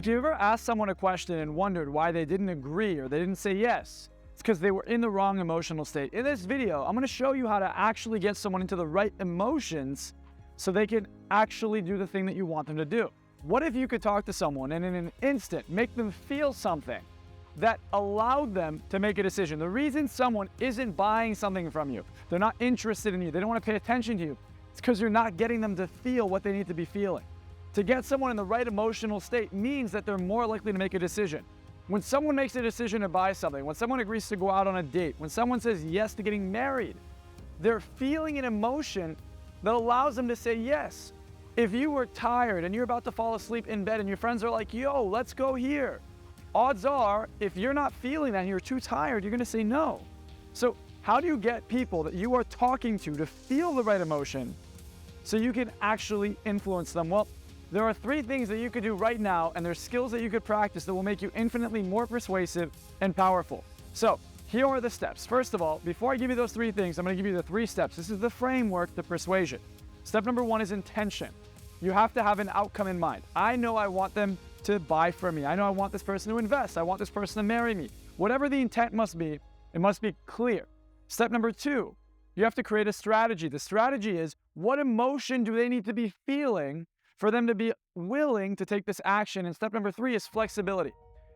If you ever asked someone a question and wondered why they didn't agree or they didn't say yes, it's because they were in the wrong emotional state. In this video, I'm going to show you how to actually get someone into the right emotions so they can actually do the thing that you want them to do. What if you could talk to someone and in an instant make them feel something that allowed them to make a decision? The reason someone isn't buying something from you, they're not interested in you, they don't want to pay attention to you, it's because you're not getting them to feel what they need to be feeling. To get someone in the right emotional state means that they're more likely to make a decision. When someone makes a decision to buy something, when someone agrees to go out on a date, when someone says yes to getting married, they're feeling an emotion that allows them to say yes. If you were tired and you're about to fall asleep in bed and your friends are like, yo, let's go here, odds are, if you're not feeling that and you're too tired, you're gonna say no. So how do you get people that you are talking to feel the right emotion so you can actually influence them? Well, there are 3 things that you could do right now, and there's skills that you could practice that will make you infinitely more persuasive and powerful. So here are the steps. First of all, before I give you those 3 things, I'm gonna give you the 3 steps. This is the framework to persuasion. Step number 1 is intention. You have to have an outcome in mind. I know I want them to buy from me. I know I want this person to invest. I want this person to marry me. Whatever the intent must be, it must be clear. Step number 2, you have to create a strategy. The strategy is, what emotion do they need to be feeling for them to be willing to take this action? And step number 3 is flexibility.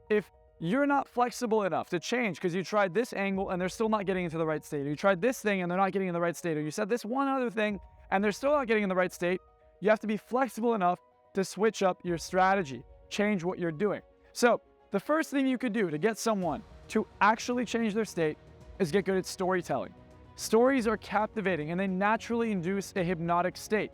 If you're not flexible enough to change because you tried this angle and they're still not getting into the right state, or you tried this thing and they're not getting in the right state, or you said this one other thing and they're still not getting in the right state, you have to be flexible enough to switch up your strategy, change what you're doing. So the first thing you could do to get someone to actually change their state is get good at storytelling. Stories are captivating and they naturally induce a hypnotic state.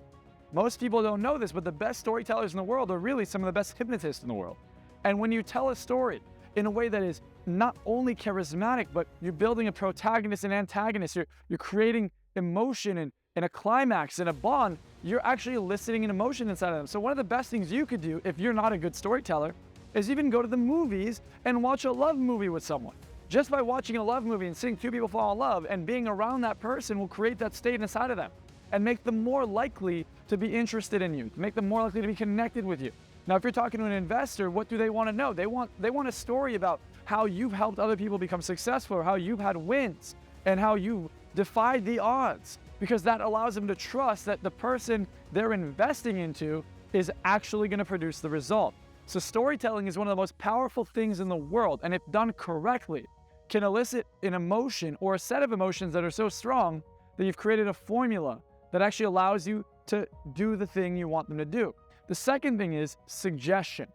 Most people don't know this, but the best storytellers in the world are really some of the best hypnotists in the world. And when you tell a story in a way that is not only charismatic, but you're building a protagonist and antagonist, you're creating emotion and a climax and a bond, you're actually eliciting an emotion inside of them. So one of the best things you could do if you're not a good storyteller is even go to the movies and watch a love movie with someone. Just by watching a love movie and seeing 2 people fall in love and being around that person will create that state inside of them and make them more likely to be interested in you, to make them more likely to be connected with you. Now, if you're talking to an investor, what do they want to know? They want a story about how you've helped other people become successful, or how you've had wins, and how you defied the odds, because that allows them to trust that the person they're investing into is actually going to produce the result. So storytelling is one of the most powerful things in the world, and if done correctly, can elicit an emotion or a set of emotions that are so strong that you've created a formula that actually allows you to do the thing you want them to do. The second thing is suggestion.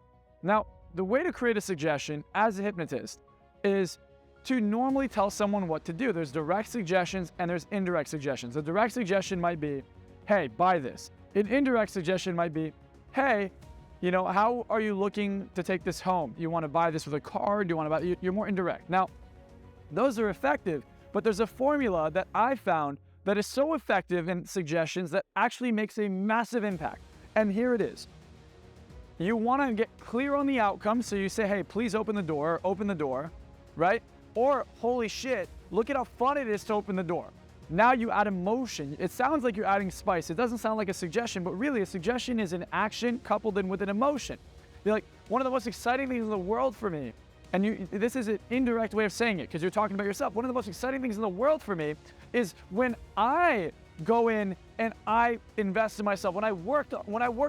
Now, the way to create a suggestion as a hypnotist is to normally tell someone what to do. There's direct suggestions and there's indirect suggestions. A direct suggestion might be, hey, buy this. An indirect suggestion might be, hey, you know, how are you looking to take this home? You want to buy this with a card? Do you want to buy? You're more indirect. Now, those are effective, but there's a formula that I found that is so effective in suggestions that actually makes a massive impact. And here it is. You want to get clear on the outcome, so you say, hey, please open the door, right? Or, holy shit, look at how fun it is to open the door. Now you add emotion. It sounds like you're adding spice. It doesn't sound like a suggestion, but really a suggestion is an action coupled in with an emotion. You're like, one of the most exciting things in the world for me, and this is an indirect way of saying it because you're talking about yourself. One of the most exciting things in the world for me is when I go in and I invest in myself. When I work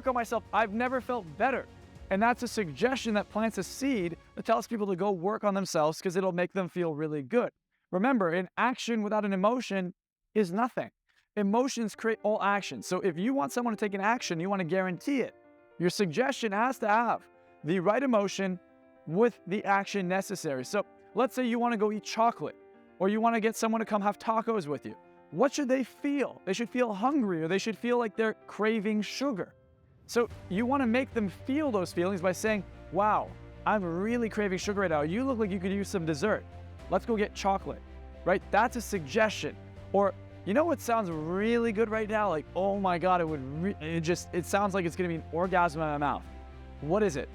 on myself, I've never felt better. And that's a suggestion that plants a seed that tells people to go work on themselves because it'll make them feel really good. Remember, an action without an emotion is nothing. Emotions create all action. So if you want someone to take an action, you want to guarantee it. Your suggestion has to have the right emotion with the action necessary. So let's say you want to go eat chocolate, or you want to get someone to come have tacos with you. What should they feel? They should feel hungry, or they should feel like they're craving sugar. So you want to make them feel those feelings by saying, wow, I'm really craving sugar right now. You look like you could use some dessert. Let's go get chocolate, right? That's a suggestion. Or, you know what sounds really good right now? Like, oh my God, it sounds like it's going to be an orgasm in my mouth. What is it?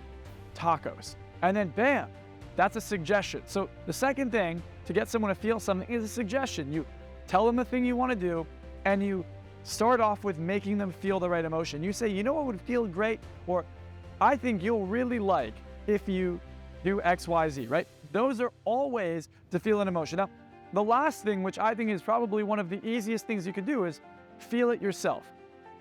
Tacos. And then bam, that's a suggestion. So the second thing to get someone to feel something is a suggestion. You tell them the thing you want to do, and you start off with making them feel the right emotion. You say, you know what would feel great? Or I think you'll really like if you do X, Y, Z, right? Those are all ways to feel an emotion. Now, the last thing, which I think is probably one of the easiest things you can do, is feel it yourself.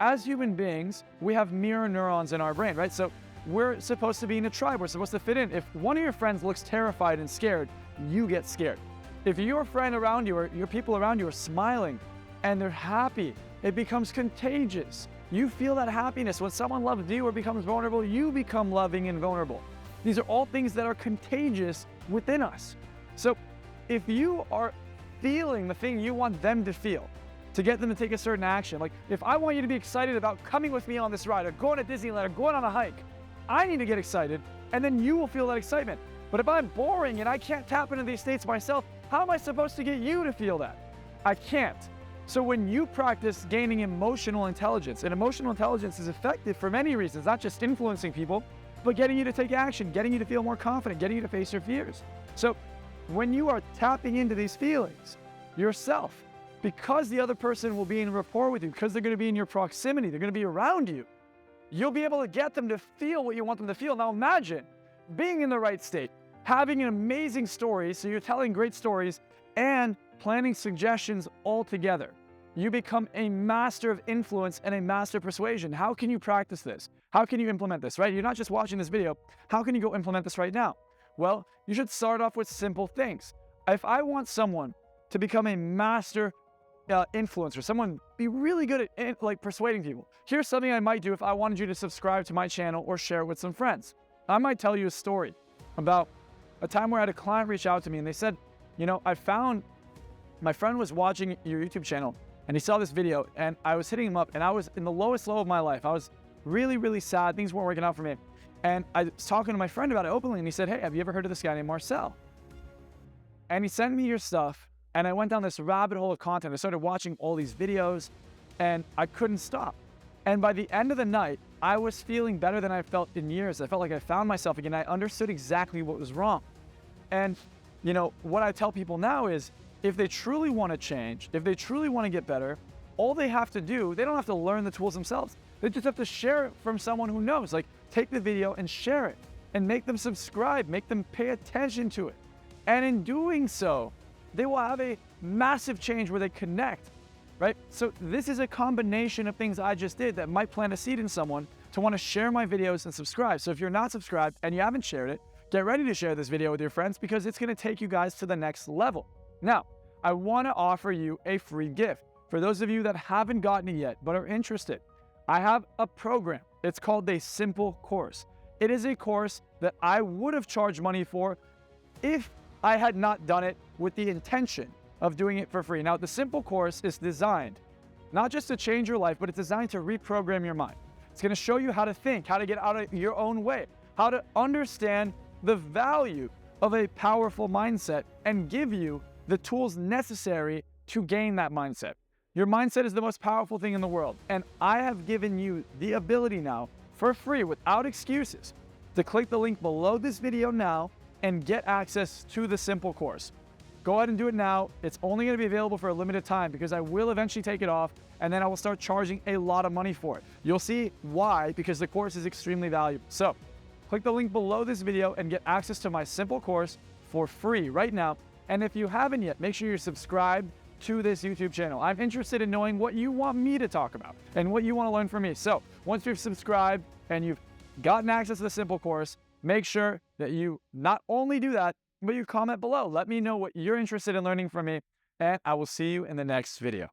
As human beings, we have mirror neurons in our brain, right? So we're supposed to be in a tribe. We're supposed to fit in. If one of your friends looks terrified and scared, you get scared. If your friend around you or your people around you are smiling and they're happy, it becomes contagious. You feel that happiness. When someone loves you or becomes vulnerable, you become loving and vulnerable. These are all things that are contagious within us. So if you are feeling the thing you want them to feel, to get them to take a certain action. Like if I want you to be excited about coming with me on this ride or going to Disneyland or going on a hike, I need to get excited and then you will feel that excitement. But if I'm boring and I can't tap into these states myself, how am I supposed to get you to feel that? I can't. So when you practice gaining emotional intelligence, and emotional intelligence is effective for many reasons, not just influencing people, but getting you to take action, getting you to feel more confident, getting you to face your fears. So when you are tapping into these feelings yourself, because the other person will be in rapport with you, because they're going to be in your proximity, they're going to be around you, you'll be able to get them to feel what you want them to feel. Now imagine being in the right state, having an amazing story, so you're telling great stories, and planning suggestions all together. You become a master of influence and a master of persuasion. How can you practice this? How can you implement this, right? You're not just watching this video. How can you go implement this right now? Well, you should start off with simple things. If I want someone to become a master influencer, someone be really good at like persuading people, here's something I might do if I wanted you to subscribe to my channel or share it with some friends. I might tell you a story about a time where I had a client reach out to me and they said, you know, I found my friend was watching your YouTube channel and he saw this video and I was hitting him up and I was in the lowest low of my life. I was really, really sad. Things weren't working out for me. And I was talking to my friend about it openly and he said, hey, have you ever heard of this guy named Marczell? And he sent me your stuff. And I went down this rabbit hole of content. I started watching all these videos and I couldn't stop. And by the end of the night, I was feeling better than I felt in years. I felt like I found myself again. I understood exactly what was wrong. And, you know, what I tell people now is if they truly want to change, if they truly want to get better, all they have to do, they don't have to learn the tools themselves. They just have to share it from someone who knows. Like take the video and share it and make them subscribe, make them pay attention to it. And in doing so, they will have a massive change where they connect, right? So this is a combination of things I just did that might plant a seed in someone to want to share my videos and subscribe. So if you're not subscribed and you haven't shared it, get ready to share this video with your friends because it's going to take you guys to the next level. Now, I want to offer you a free gift. For those of you that haven't gotten it yet but are interested, I have a program. It's called the Simple Course. It is a course that I would have charged money for if I had not done it with the intention of doing it for free. Now, the Simple Course is designed not just to change your life, but it's designed to reprogram your mind. It's going to show you how to think, how to get out of your own way, how to understand the value of a powerful mindset and give you the tools necessary to gain that mindset. Your mindset is the most powerful thing in the world. And I have given you the ability now for free, without excuses, to click the link below this video now and get access to the Simple Course. Go ahead and do it now. It's only going to be available for a limited time because I will eventually take it off and then I will start charging a lot of money for it. You'll see why, because the course is extremely valuable. So click the link below this video and get access to my Simple Course for free right now. And if you haven't yet, make sure you're subscribed to this YouTube channel. I'm interested in knowing what you want me to talk about and what you want to learn from me. So once you've subscribed and you've gotten access to the Simple Course, make sure that you not only do that, but you comment below. Let me know what you're interested in learning from me, and I will see you in the next video.